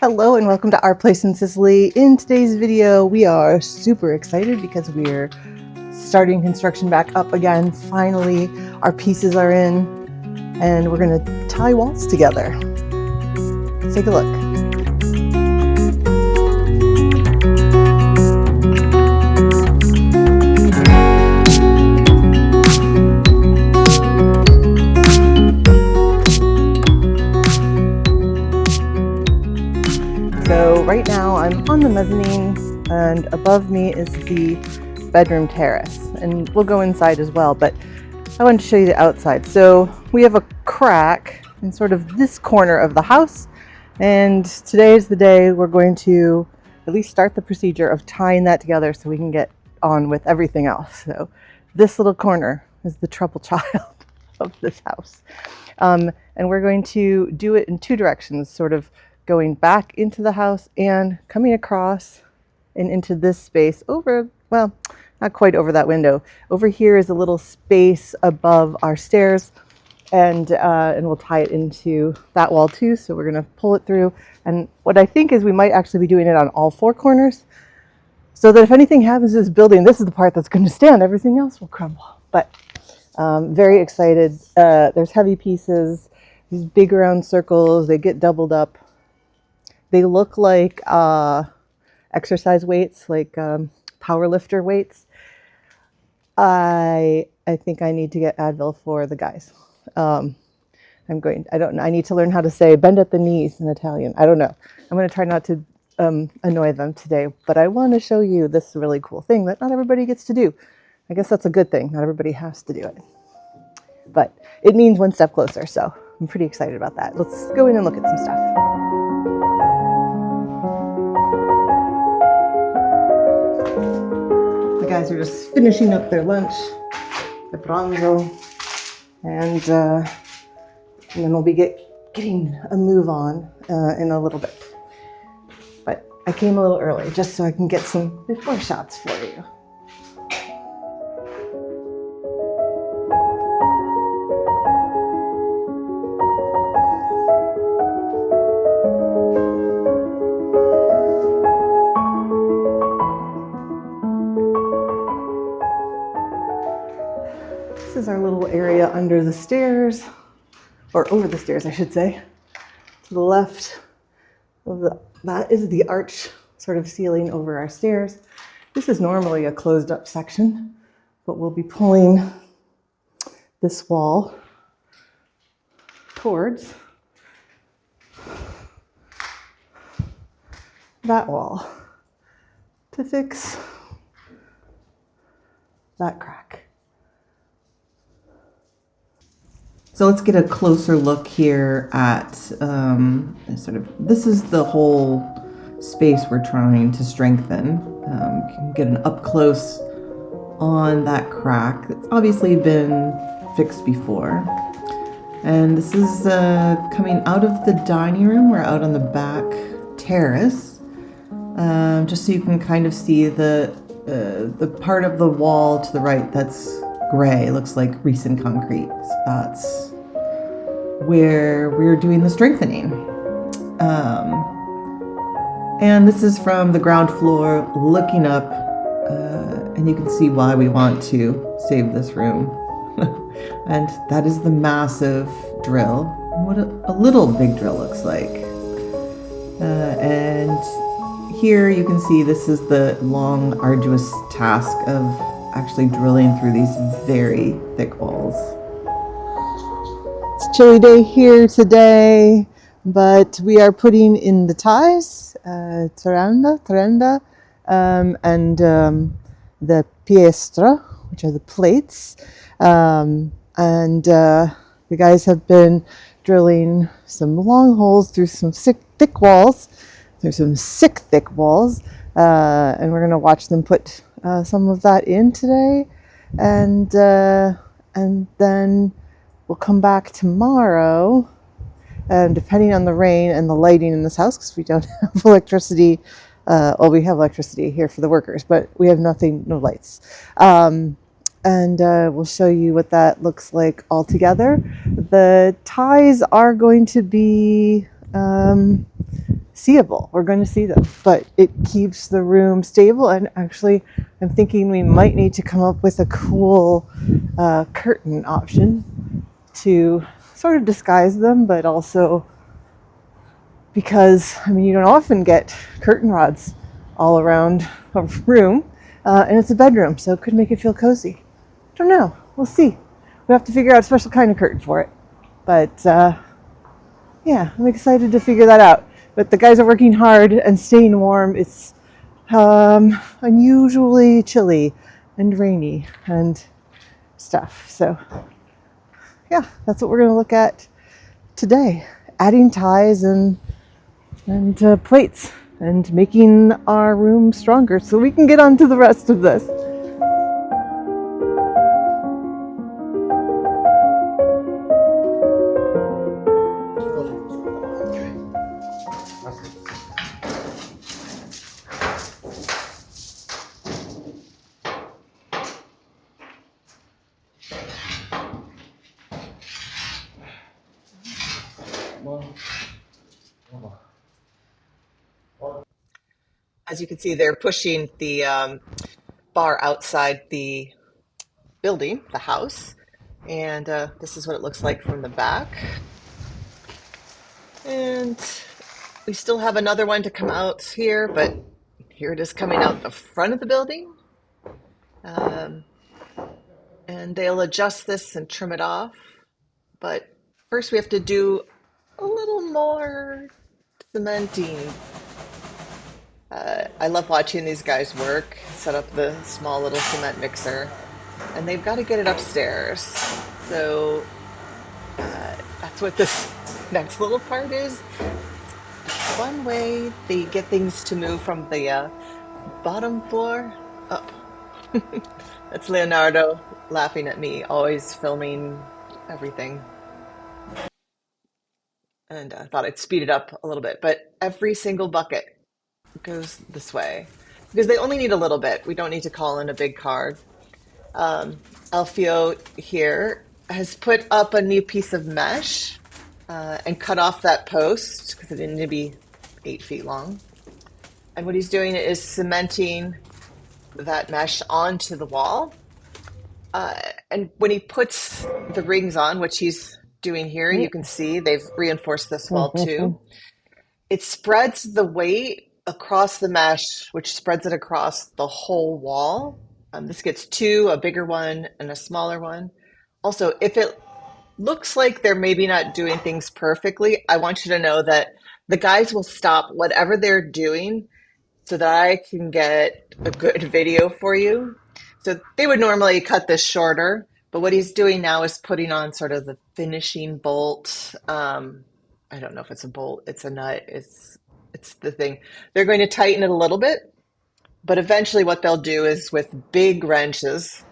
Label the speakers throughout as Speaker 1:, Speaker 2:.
Speaker 1: Hello and welcome to Our Place in Sicily. In today's video, we are super excited because we're starting construction back up again. Finally, our pieces are in and we're gonna tie walls together. Let's take a look. So right now I'm on the mezzanine and above me is the bedroom terrace, and we'll go inside as well, but I wanted to show you the outside. So we have a crack in sort of this corner of the house, and today is the day we're going to at least start the procedure of tying that together so we can get on with everything else. So this little corner is the trouble child of this house, and we're going to do it in two directions, sort of going back into the house and coming across and into this space over, well, not quite over that window. Over here is a little space above our stairs, and we'll tie it into that wall too. So we're gonna pull it through. And what I think is we might actually be doing it on all four corners, so that if anything happens to this building, this is the part that's gonna stand, everything else will crumble. But very excited. There's heavy pieces, these big round circles, they get doubled up. They look like exercise weights, like power lifter weights. I think I need to get Advil for the guys. I need to learn how to say bend at the knees in Italian. I don't know. I'm going to try not to annoy them today, but I want to show you this really cool thing that not everybody gets to do. I guess that's a good thing. Not everybody has to do it, but it means one step closer. So I'm pretty excited about that. Let's go in and look at some stuff. The guys are just finishing up their lunch, the pranzo, and then we'll be getting a move on in a little bit. But I came a little early just so I can get some before shots for you. This is our little area under the stairs, or over the stairs, I should say. To the left of that is the arch sort of ceiling over our stairs. This is normally a closed up section, but we'll be pulling this wall towards that wall to fix that crack. So let's get a closer look here at this is the whole space we're trying to strengthen. You can get an up close on that crack that's obviously been fixed before. And this is coming out of the dining room. We're out on the back terrace, just so you can kind of see the part of the wall to the right that's gray. It looks like recent concrete. So that's where we're doing the strengthening. And this is from the ground floor looking up, and you can see why we want to save this room. And that is the massive drill. What a little big drill looks like. And here you can see this is the long, arduous task of actually drilling through these very thick walls. It's a chilly day here today, but we are putting in the ties, terenda, and the piestra, which are the plates. And the guys have been drilling some long holes through some thick walls. There's some thick walls, and we're going to watch them put some of that in today, and then we'll come back tomorrow, and depending on the rain and the lighting in this house, because we don't have electricity. Well, we have electricity here for the workers, but we have no lights. And we'll show you what that looks like all together. The ties are going to be seeable. We're going to see them, but it keeps the room stable. And actually, I'm thinking we might need to come up with a cool curtain option to sort of disguise them, but also because, I mean, you don't often get curtain rods all around a room, and it's a bedroom, so it could make it feel cozy. I don't know. We'll see. We have to figure out a special kind of curtain for it. But yeah, I'm excited to figure that out. But the guys are working hard and staying warm. It's unusually chilly and rainy and stuff. So yeah, that's what we're going to look at today. Adding ties and plates and making our room stronger so we can get on to the rest of this. As you can see, they're pushing the bar outside the building, the house, and this is what it looks like from the back. And we still have another one to come out here, but here it is coming out the front of the building. And they'll adjust this and trim it off. But first we have to do a little more cementing. I love watching these guys work, set up the small little cement mixer, and they've got to get it upstairs. So that's what this next little part is. One way they get things to move from the bottom floor up. That's Leonardo laughing at me, always filming everything. And I thought I'd speed it up a little bit, but every single bucket goes this way because they only need a little bit. We don't need to call in a big card. Alfio here has put up a new piece of mesh and cut off that post because it didn't need to be 8 feet long. And what he's doing is cementing that mesh onto the wall. And when he puts the rings on, which he's doing here, you can see they've reinforced this wall too. It spreads the weight across the mesh, which spreads it across the whole wall. This gets two, a bigger one and a smaller one. Also, if it looks like they're maybe not doing things perfectly, I want you to know that the guys will stop whatever they're doing so that I can get a good video for you. So they would normally cut this shorter, but what he's doing now is putting on sort of the finishing bolt. I don't know if it's a bolt, it's a nut, it's the thing. They're going to tighten it a little bit, but eventually what they'll do is with big wrenches,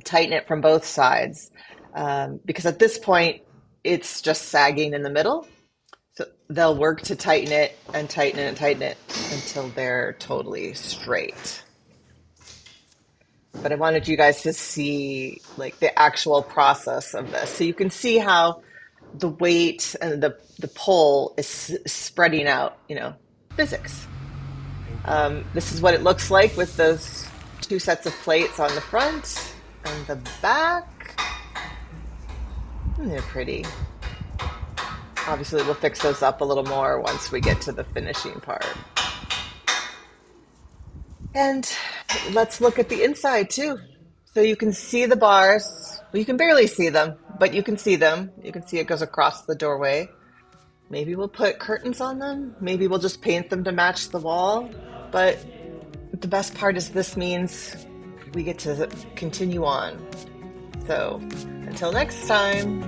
Speaker 1: tighten it from both sides. Because at this point, it's just sagging in the middle. So they'll work to tighten it and tighten it and tighten it until they're totally straight. But I wanted you guys to see like the actual process of this. So you can see how the weight and the pull is spreading out, physics. This is what it looks like with those two sets of plates on the front and the back. Isn't it pretty? Obviously, we'll fix those up a little more once we get to the finishing part. And let's look at the inside too. So you can see the bars. Well, you can barely see them, but you can see them. You can see it goes across the doorway. Maybe we'll put curtains on them. Maybe we'll just paint them to match the wall. But the best part is this means we get to continue on. So until next time,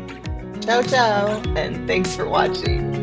Speaker 1: ciao ciao, and thanks for watching.